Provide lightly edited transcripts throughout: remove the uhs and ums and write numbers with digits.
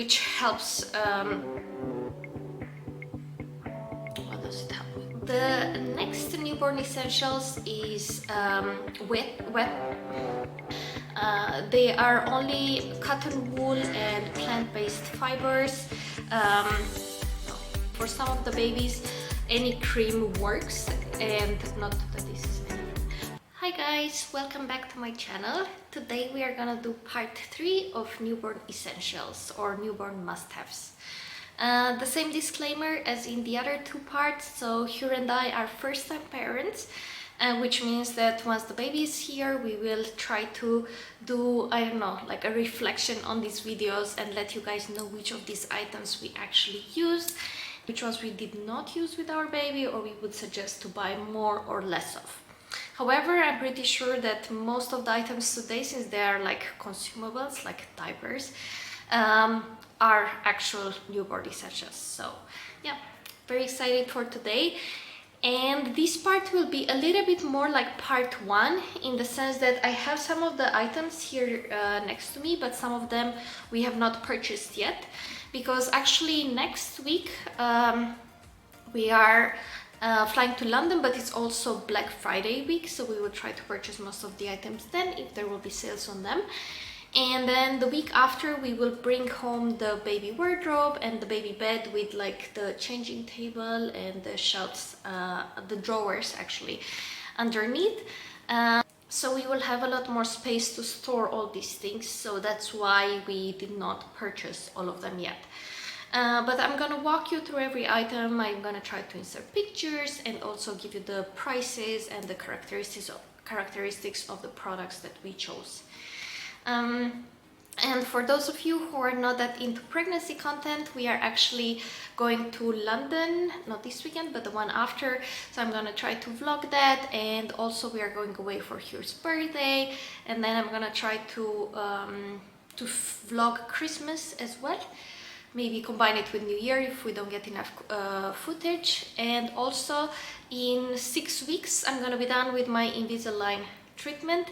which helps. What does it help with? The next newborn essentials is wet. They are only cotton wool and plant-based fibers. For some of the babies, any cream works, and not that this is any. Hi guys, welcome back to my channel. Today we are gonna do part 3 of newborn essentials or newborn must-haves. The same disclaimer as in the other 2 parts. So Hugh and I are first-time parents, which means that once the baby is here, we will try to do, I don't know, like a reflection on these videos and let you guys know which of these items we actually used, which ones we did not use with our baby, or we would suggest to buy more or less of. However, I'm pretty sure that most of the items today, since they are like consumables, like diapers, are actual newborn essentials. So yeah, very excited for today. And this part will be a little bit more like part 1, in the sense that I have some of the items here next to me, but some of them we have not purchased yet, because actually next week we are flying to London, but it's also Black Friday week, so we will try to purchase most of the items then, if there will be sales on them. And then the week after we will bring home the baby wardrobe and the baby bed with like the changing table and the shelves, the drawers actually underneath. So we will have a lot more space to store all these things, so that's why we did not purchase all of them yet. But I'm gonna walk you through every item. I'm gonna try to insert pictures and also give you the prices and the characteristics of the products that we chose. And for those of you who are not that into pregnancy content, we are actually going to London, not this weekend, but the one after. So I'm gonna try to vlog that, and also we are going away for Hugh's birthday, and then I'm gonna try to vlog Christmas as well. Maybe combine it with New Year if we don't get enough footage. And also in 6 weeks I'm gonna be done with my Invisalign treatment.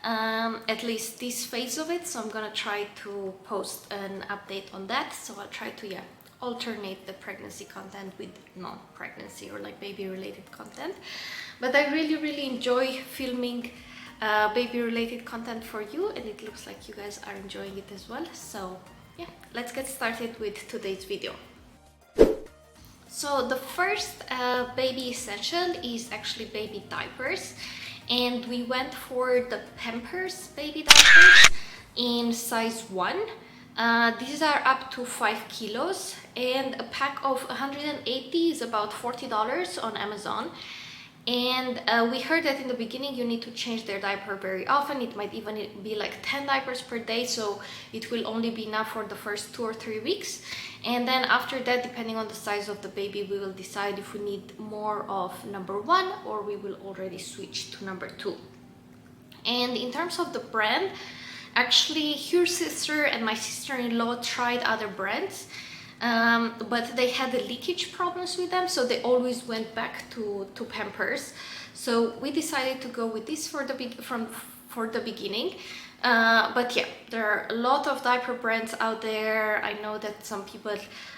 At least this phase of it, so I'm gonna try to post an update on that. So I'll try to alternate the pregnancy content with non-pregnancy or like baby related content. But I really enjoy filming baby related content for you, and it looks like you guys are enjoying it as well. So yeah, let's get started with today's video. So the first baby essential is actually baby diapers. And we went for the Pampers baby diapers in size 1. These are up to 5 kilos, and a pack of 180 is about $40 on Amazon. And we heard that in the beginning you need to change their diaper very often. It might even be like 10 diapers per day, so it will only be enough for the first 2 or 3 weeks. And then after that, depending on the size of the baby, we will decide if we need more of number 1 or we will already switch to number 2. And in terms of the brand, actually your sister and my sister-in-law tried other brands, but they had the leakage problems with them, so they always went back to Pampers. So we decided to go with this for the beginning. But yeah, there are a lot of diaper brands out there. I know that some people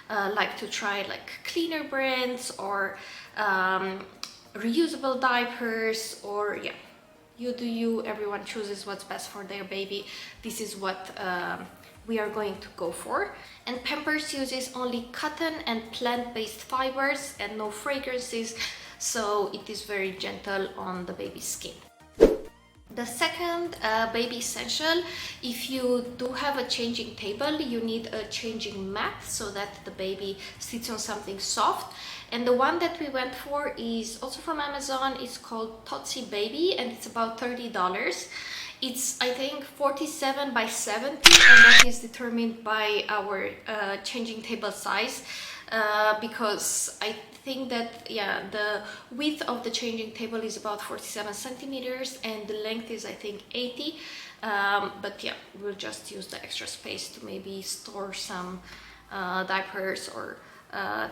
like to try like cleaner brands or reusable diapers, or yeah, you do you. Everyone chooses what's best for their baby. This is what we are going to go for. And Pampers uses only cotton and plant-based fibers and no fragrances, so it is very gentle on the baby's skin. The second baby essential, if you do have a changing table, you need a changing mat so that the baby sits on something soft. And the one that we went for is also from Amazon. It's called Tootsie Baby, and it's about $30. It's, I think, 47 by 70, and that is determined by our changing table size, because I think that, yeah, the width of the changing table is about 47 centimeters and the length is, I think, 80. But yeah, we'll just use the extra space to maybe store some diapers or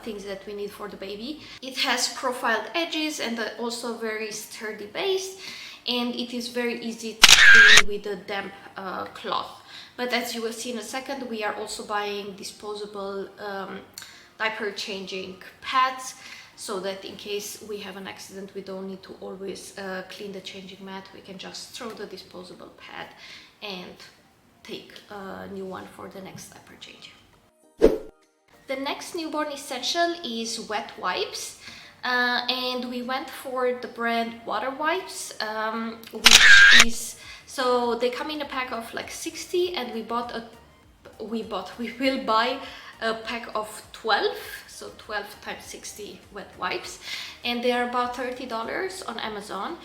things that we need for the baby. It has profiled edges and also very sturdy base, and it is very easy to clean with a damp cloth. But as you will see in a second, we are also buying disposable diaper changing pads, so that in case we have an accident, we don't need to always clean the changing mat. We can just throw the disposable pad and take a new one for the next diaper change. The next newborn essential is wet wipes. And we went for the brand Water Wipes, which is, so they come in a pack of like 60, and we will buy a pack of 12, so 12 times 60 wet wipes, and they are about $30 on Amazon.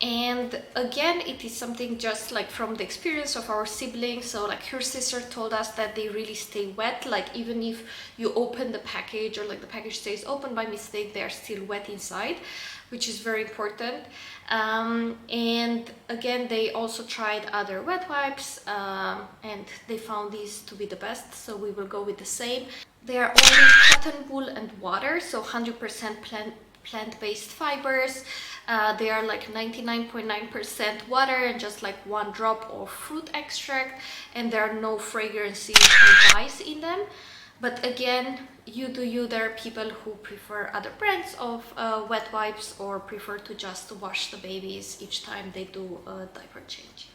And again, it is something just like from the experience of our siblings. So like her sister told us that they really stay wet, like even if you open the package or like the package stays open by mistake, they are still wet inside, which is very important. And again, they also tried other wet wipes, and they found these to be the best, so we will go with the same. They are only cotton wool and water, so 100% plant-based fibers. They are like 99.9% water and just like 1 drop of fruit extract, and there are no fragrances or dyes in them. But again, you do you. There are people who prefer other brands of wet wipes or prefer to just wash the babies each time they do a diaper change.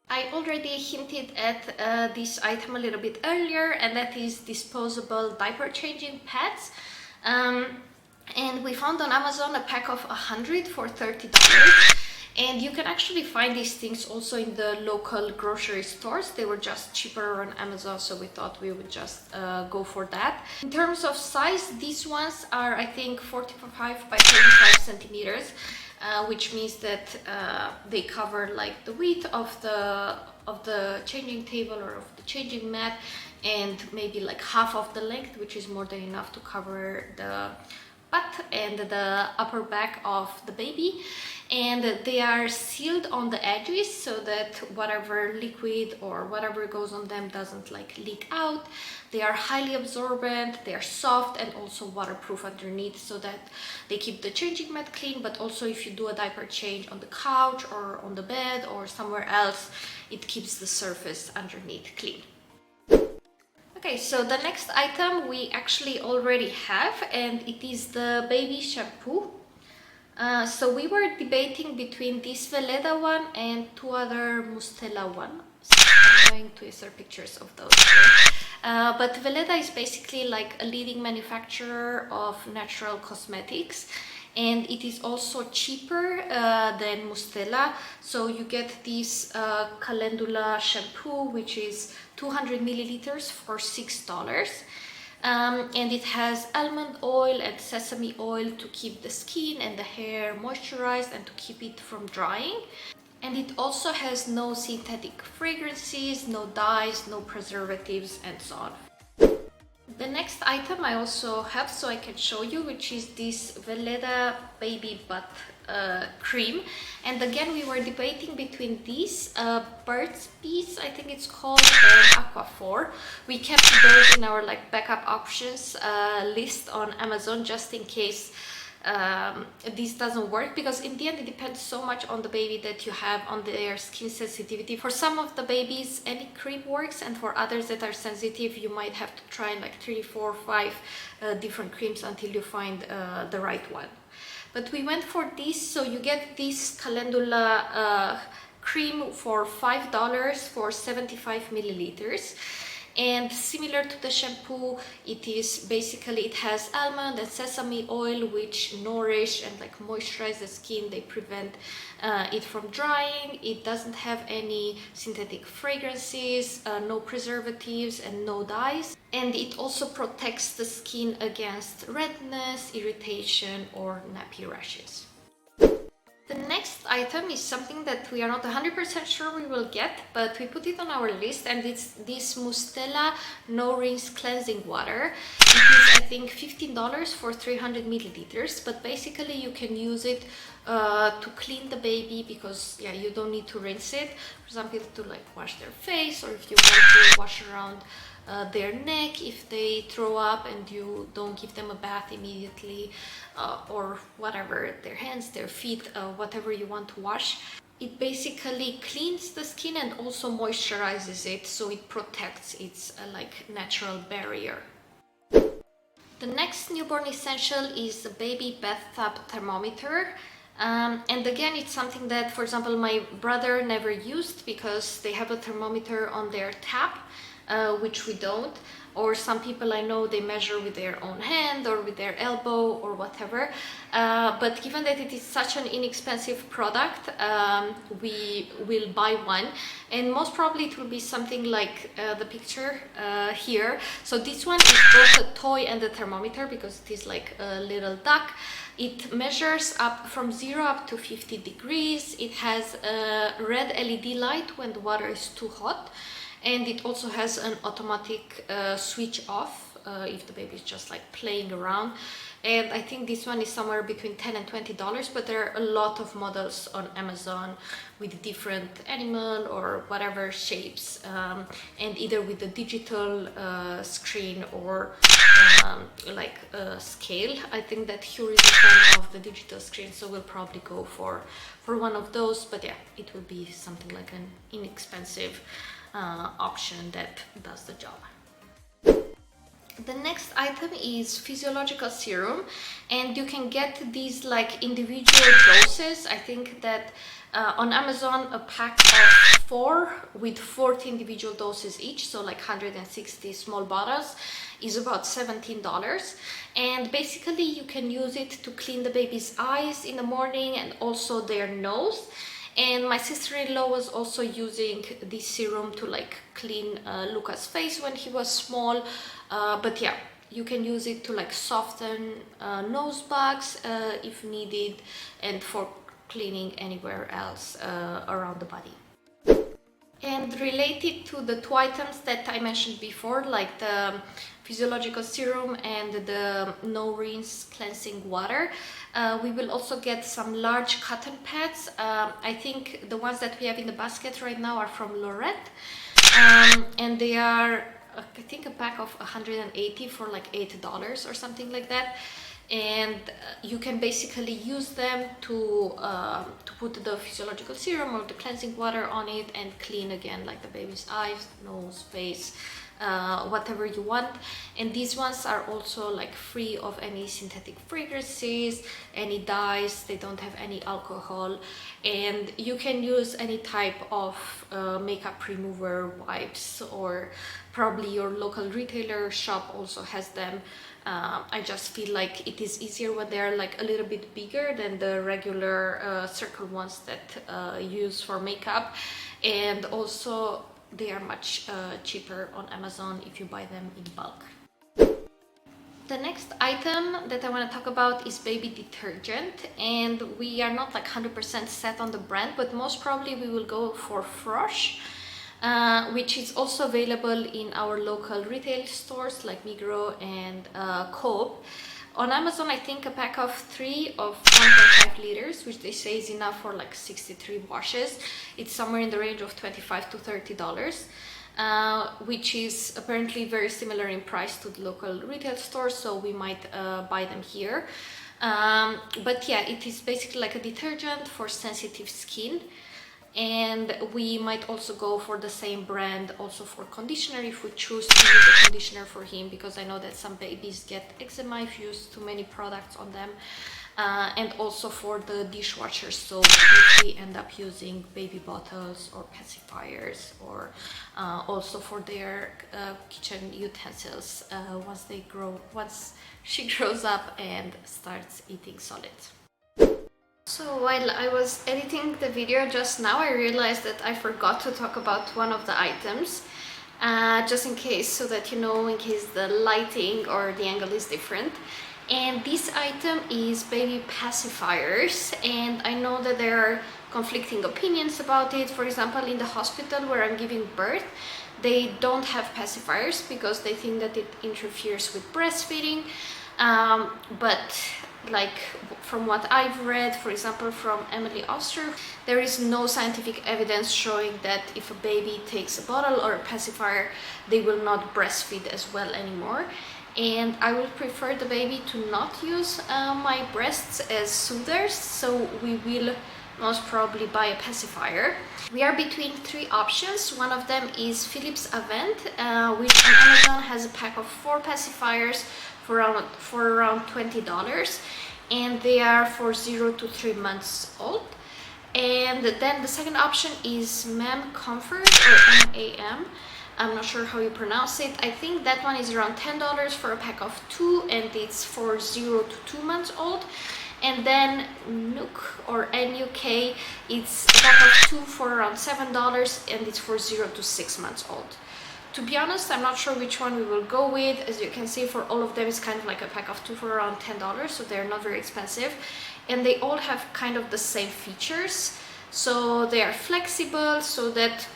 I already hinted at this item a little bit earlier, and that is disposable diaper changing pads. And we found on Amazon a pack of 100 for $30. And you can actually find these things also in the local grocery stores. They were just cheaper on Amazon, so we thought we would just go for that. In terms of size, these ones are, I think, 45 by 35 centimeters, which means that they cover like the width of the changing table or of the changing mat, and maybe like half of the length, which is more than enough to cover the butt and the upper back of the baby. And they are sealed on the edges so that whatever liquid or whatever goes on them doesn't like leak out. They are highly absorbent, they are soft, and also waterproof underneath, so that they keep the changing mat clean, but also if you do a diaper change on the couch or on the bed or somewhere else, it keeps the surface underneath clean. Okay, so the next item we actually already have, and it is the baby shampoo. So we were debating between this Veleda one and 2 other Mustela ones. I'm going to insert pictures of those here. But Veleda is basically like a leading manufacturer of natural cosmetics, and it is also cheaper than Mustela. So you get this calendula shampoo, which is 200 milliliters for $6. And it has almond oil and sesame oil to keep the skin and the hair moisturized and to keep it from drying. And it also has no synthetic fragrances, no dyes, no preservatives, and so on. The next item I also have, so I can show you, which is this Veleda baby butt cream. And again, we were debating between these Bird's Bees, I think it's called, and Aquaphor. We kept those in our like backup options list on Amazon, just in case this doesn't work, because in the end it depends so much on the baby that you have, on their skin sensitivity. For some of the babies any cream works, and for others that are sensitive you might have to try like 3, 4, 5 different creams until you find the right one. But we went for this, so you get this calendula cream for $5 for 75 milliliters. And similar to the shampoo, it is basically, it has almond and sesame oil, which nourish and like moisturize the skin. They prevent it from drying. It doesn't have any synthetic fragrances, no preservatives, and no dyes. And it also protects the skin against redness, irritation, or nappy rashes. The next item is something that we are not 100% sure we will get, but we put it on our list, and it's this Mustela No Rinse Cleansing Water. It is, I think, $15 for 300 milliliters, but basically you can use it to clean the baby, because yeah, you don't need to rinse it. For some people, to like wash their face, or if you want to wash around their neck if they throw up and you don't give them a bath immediately, or whatever, their hands, their feet, whatever you want to wash. It basically cleans the skin and also moisturizes it, so it protects its like natural barrier. The next newborn essential is the baby bathtub thermometer. And again, it's something that, for example, my brother never used because they have a thermometer on their tap, which we don't. Or some people I know, they measure with their own hand or with their elbow or whatever. But given that it is such an inexpensive product, we will buy one. And most probably it will be something like the picture here. So this one is both a toy and a thermometer because it is like a little duck. It measures up from 0 up to 50 degrees. It has a red LED light when the water is too hot. And it also has an automatic switch off if the baby is just like playing around. And I think this one is somewhere between $10 and $20, but there are a lot of models on Amazon with different animal or whatever shapes, and either with the digital screen or like a scale. I think that Hugh is a fan of the digital screen, so we'll probably go for one of those. But yeah, it will be something like an inexpensive option that does the job. The next item is Physiological serum, and you can get these like individual doses. I think that on Amazon a pack of 4 with 40 individual doses each, so like 160 small bottles, is about $17. And basically you can use it to clean the baby's eyes in the morning and also their nose. And my sister-in-law was also using this serum to like clean Luca's face when he was small. But yeah, you can use it to like soften nose bags if needed, and for cleaning anywhere else around the body. And related to the 2 items that I mentioned before, like the Physiological serum and the no rinse cleansing water, we will also get some large cotton pads. I think the ones that we have in the basket right now are from Lorette, and they are I think a pack of 180 for like $8 or something like that. And you can basically use them to put the Physiological serum or the cleansing water on it and clean again like the baby's eyes, nose, face, whatever you want. And these ones are also like free of any synthetic fragrances, any dyes. They don't have any alcohol, and you can use any type of makeup remover wipes, or probably your local retailer shop also has them. I just feel like it is easier when they're like a little bit bigger than the regular circle ones that use for makeup, and also they are much cheaper on Amazon if you buy them in bulk. The next item that I want to talk about is baby detergent, and we are not like 100% set on the brand, but most probably we will go for Frosh, which is also available in our local retail stores like Migros and Coop. On Amazon, I think a pack of 3 of 1.5 liters, which they say is enough for like 63 washes. It's somewhere in the range of $25 to $30, which is apparently very similar in price to the local retail store, so we might buy them here. But yeah, it is basically like a detergent for sensitive skin. And we might also go for the same brand also for conditioner if we choose to use a conditioner for him, because I know that some babies get eczema if you use too many products on them. And also for the dishwasher soap if we end up using baby bottles or pacifiers, or also for their kitchen utensils once she grows up and starts eating solids. So while I was editing the video just now, I realized that I forgot to talk about one of the items, just in case, so that you know, in case the lighting or the angle is different. And this item is baby pacifiers, and I know that there are conflicting opinions about it. For example, in the hospital where I'm giving birth, they don't have pacifiers because they think that it interferes with breastfeeding. But like from what I've read, for example from Emily Oster, there is no scientific evidence showing that if a baby takes a bottle or a pacifier, they will not breastfeed as well anymore. And I would prefer the baby to not use my breasts as soothers, so we will most probably buy a pacifier. We are between three options. One of them is Philips Avent, which on Amazon has a pack of 4 pacifiers for around $20, and they are for 0 to 3 months old. And then the second option is MAM Comfort, or MAM. I'm not sure how you pronounce it. I think that one is around $10 for a pack of 2, and it's for 0 to 2 months old. And then NUK, or NUK, it's a pack of 2 for around $7, and it's for 0 to 6 months old. To be honest, I'm not sure which one we will go with. As you can see, for all of them, it's kind of like a pack of 2 for around $10, so they're not very expensive. And they all have kind of the same features. So they are flexible, so that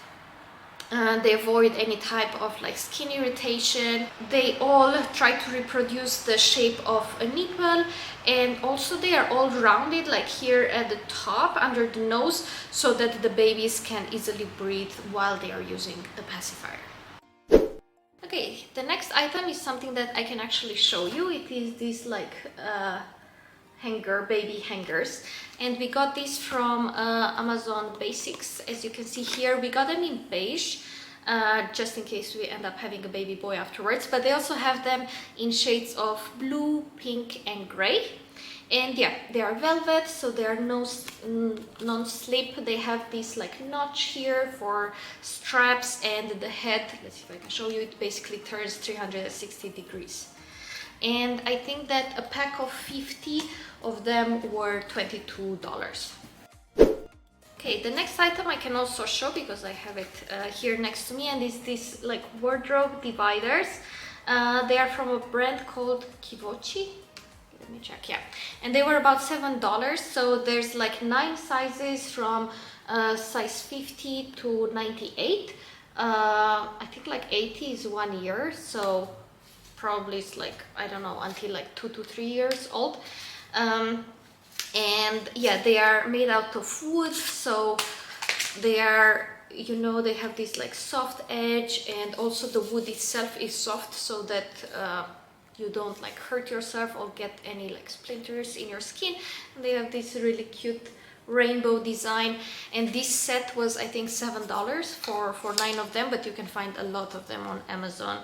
they avoid any type of like skin irritation. They all try to reproduce the shape of a nipple, and also they are all rounded, like here at the top under the nose, so that the babies can easily breathe while they are using the pacifier. Okay, the next item is something that I can actually show you. It is this like baby hangers, and we got these from Amazon Basics. As you can see here, we got them in beige, just in case we end up having a baby boy afterwards, but they also have them in shades of blue, pink and gray. And yeah, they are velvet, so they are non-slip. They have this like notch here for straps, and the head, let's see if I can show you, it basically turns 360 degrees. And I think that a pack of 50 of them were $22. Okay, the next item I can also show because I have it here next to me, and it's this like wardrobe dividers. They are from a brand called Kivochi. Let me check, yeah. And they were about $7. So there's like 9 sizes from size 50 to 98. I think like 80 is 1 year, so probably it's like, I don't know, until like 2 to 3 years old. And yeah, they are made out of wood, so they are, you know, they have this like soft edge, and also the wood itself is soft, so that you don't like hurt yourself or get any like splinters in your skin. And they have this really cute rainbow design, and this set was I think $7 for 9 of them, but you can find a lot of them on Amazon.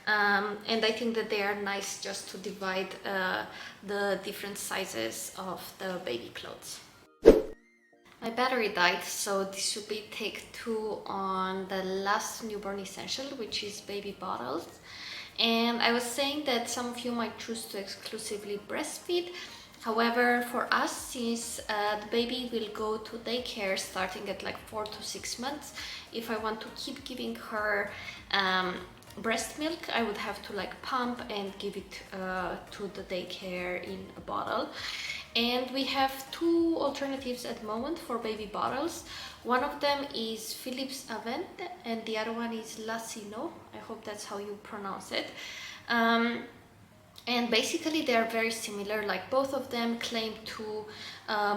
And I think that they are nice just to divide the different sizes of the baby clothes. My battery died, so this should be take 2 on the last newborn essential, which is baby bottles. And I was saying that some of you might choose to exclusively breastfeed. However, for us, since the baby will go to daycare starting at like 4 to 6 months, if I want to keep giving her breast milk, I would have to like pump and give it to the daycare in a bottle. And we have 2 alternatives at the moment for baby bottles. One of them is Philips Avent, and the other one is Lacino. I hope that's how you pronounce it. And basically they are very similar. Like both of them claim to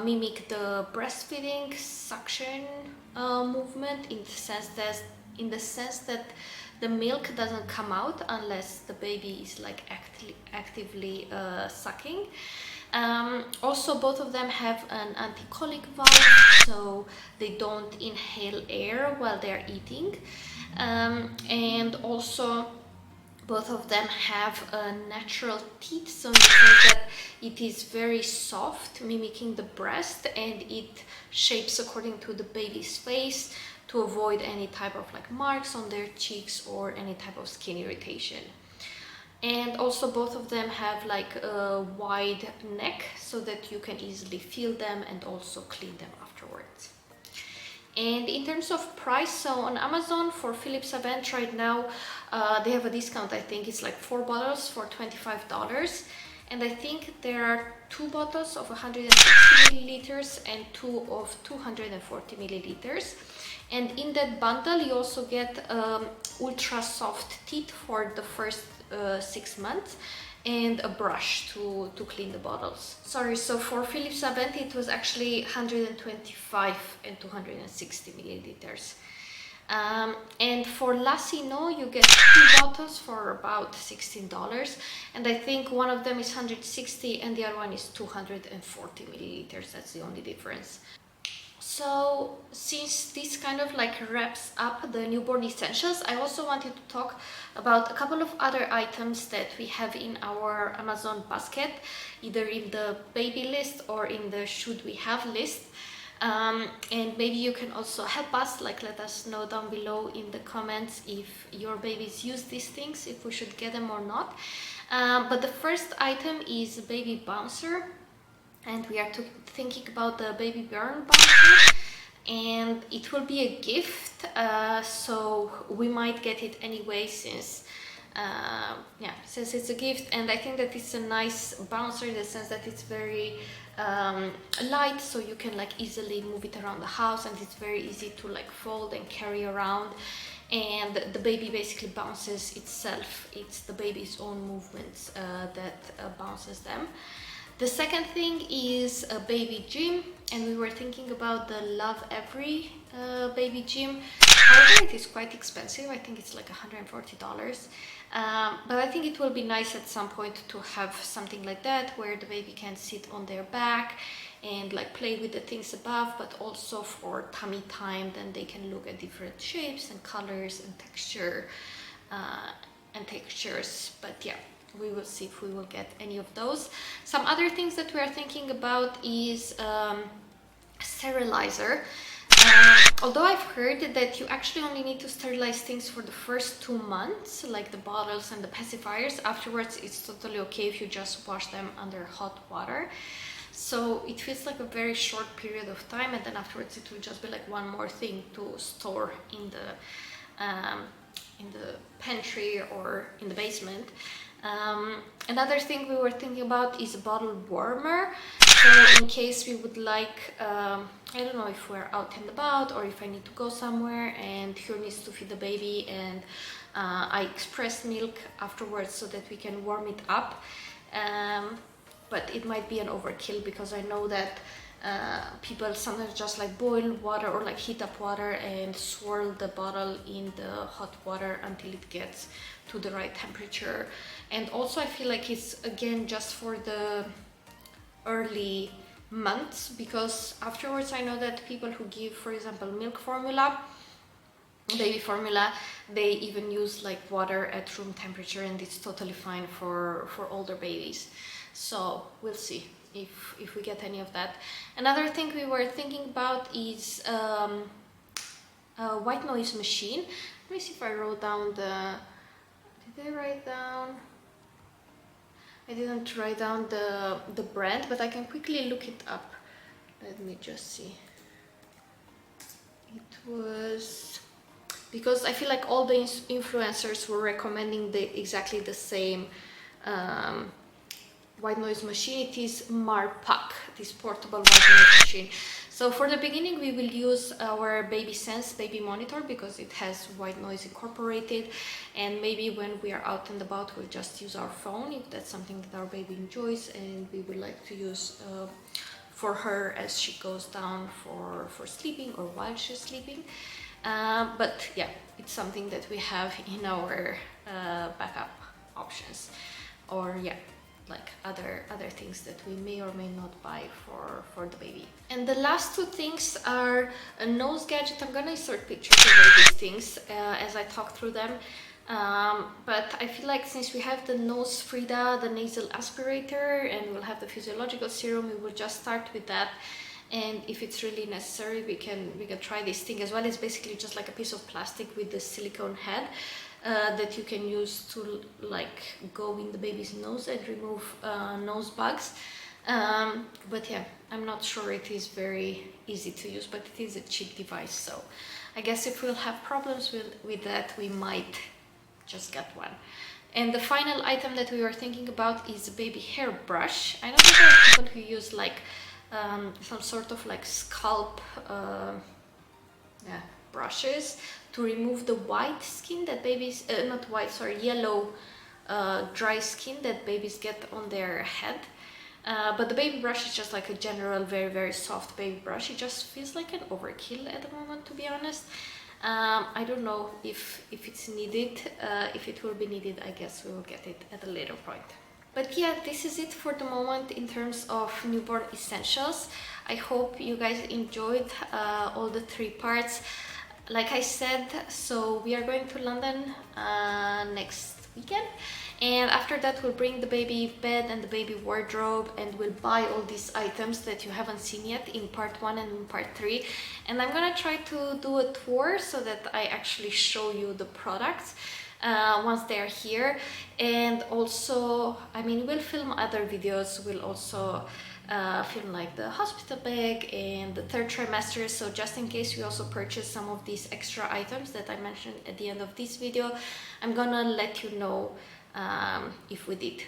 mimic the breastfeeding suction movement, in the sense that the milk doesn't come out unless the baby is like actively sucking. Also, both of them have an anti-colic valve, so they don't inhale air while they're eating. And also both of them have a natural teat, so in the sense that it is very soft, mimicking the breast, and it shapes according to the baby's face to avoid any type of like marks on their cheeks or any type of skin irritation. And also both of them have like a wide neck, so that you can easily feel them and also clean them afterwards. And in terms of price, so on Amazon for Philips Avent right now, they have a discount. I think it's like 4 bottles for $25. And I think there are 2 bottles of 160 milliliters and 2 of 240 milliliters. And in that bundle, you also get ultra soft teeth for the first 6 months, and a brush to clean the bottles. Sorry, so for Philips Avent it was actually 125 and 260 milliliters. And for Lacino you get 2 bottles for about $16, and I think one of them is 160 and the other one is 240 milliliters. That's the only difference. So since this kind of like wraps up the newborn essentials, I also wanted to talk about a couple of other items that we have in our Amazon basket, either in the baby list or in the should we have list. And maybe you can also help us, like let us know down below in the comments if your babies use these things, if we should get them or not. But the first item is a baby bouncer, and we are thinking about the baby burn bouncer, and it will be a gift, so we might get it anyway since since it's a gift. And I think that it's a nice bouncer in the sense that it's very light, so you can like easily move it around the house, and it's very easy to like fold and carry around, and the baby basically bounces itself. It's the baby's own movements that bounces them. The second thing is a baby gym, and we were thinking about the Love Every baby gym. However, it is quite expensive. I think it's like $140. But I think it will be nice at some point to have something like that where the baby can sit on their back and like play with the things above, but also for tummy time, then they can look at different shapes and colors and textures. But yeah, we will see if we will get any of those. Some other things that we are thinking about is sterilizer. Although I've heard that you actually only need to sterilize things for the first 2 months, like the bottles and the pacifiers. Afterwards, it's totally okay if you just wash them under hot water. So it feels like a very short period of time, and then afterwards it will just be like one more thing to store in the pantry or in the basement. Another thing we were thinking about is a bottle warmer. So in case we would like, I don't know, if we're out and about or if I need to go somewhere and Hugh needs to feed the baby, and I express milk afterwards so that we can warm it up. But it might be an overkill, because I know that people sometimes just like boil water or like heat up water and swirl the bottle in the hot water until it gets to the right temperature. And also I feel like it's again just for the early months, because afterwards I know that people who give, for example, milk formula, baby formula, they even use like water at room temperature, and it's totally fine for older babies. So we'll see if we get any of that. Another thing we were thinking about is a white noise machine. Let me see if I wrote down did I write down? I didn't write down the brand, but I can quickly look it up. Let me just see. It was, because I feel like all the influencers were recommending exactly the same white noise machine. It is Marpak, this portable white noise machine. So for the beginning we will use our Baby Sense baby monitor, because it has white noise incorporated, and maybe when we are out and about we'll just use our phone if that's something that our baby enjoys and we would like to use for her as she goes down for sleeping or while she's sleeping. But yeah, it's something that we have in our backup options, or yeah, like other things that we may or may not buy for the baby. And the last two things are a nose gadget. I'm gonna insert pictures of all these things as I talk through them. But I feel like since we have the Nose Frida, the nasal aspirator, and we'll have the Physiological serum, we will just start with that. And if it's really necessary, we can try this thing as well. It's basically just like a piece of plastic with the silicone head that you can use to like go in the baby's nose and remove nose bugs. But yeah, I'm not sure it is very easy to use, but it is a cheap device, so I guess if we'll have problems with that, we might just get one. And the final item that we were thinking about is a baby hair brush. I know that there are people who use like some sort of like scalp brushes to remove the white skin that babies, not white, sorry, yellow dry skin that babies get on their head. But the baby brush is just like a general very soft baby brush. It just feels like an overkill at the moment, to be honest. I don't know if it's needed. If it will be needed, I guess we will get it at a later point. But yeah, this is it for the moment in terms of newborn essentials. I hope you guys enjoyed all the 3 parts. Like I said, so we are going to London next weekend, and after that we'll bring the baby bed and the baby wardrobe, and we'll buy all these items that you haven't seen yet in part 1 and in part 3. And I'm gonna try to do a tour so that I actually show you the products once they are here. And also, I mean, we'll film other videos. We'll also film like the hospital bag and the 3rd trimester, so just in case we also purchase some of these extra items that I mentioned at the end of this video, I'm gonna let you know if we did.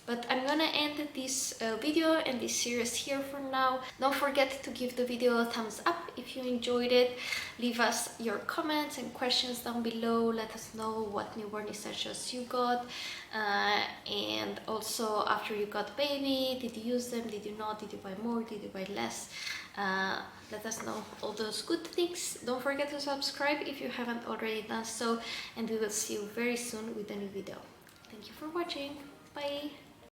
But I'm gonna end this video and this series here for now. Don't forget to give the video a thumbs up if you enjoyed it. Leave us your comments and questions down below. Let us know what newborn essentials you got. And also, after you got baby, did you use them? Did you not? Did you buy more? Did you buy less? Let us know all those good things. Don't forget to subscribe if you haven't already done so. And we will see you very soon with a new video. Thank you for watching. Bye!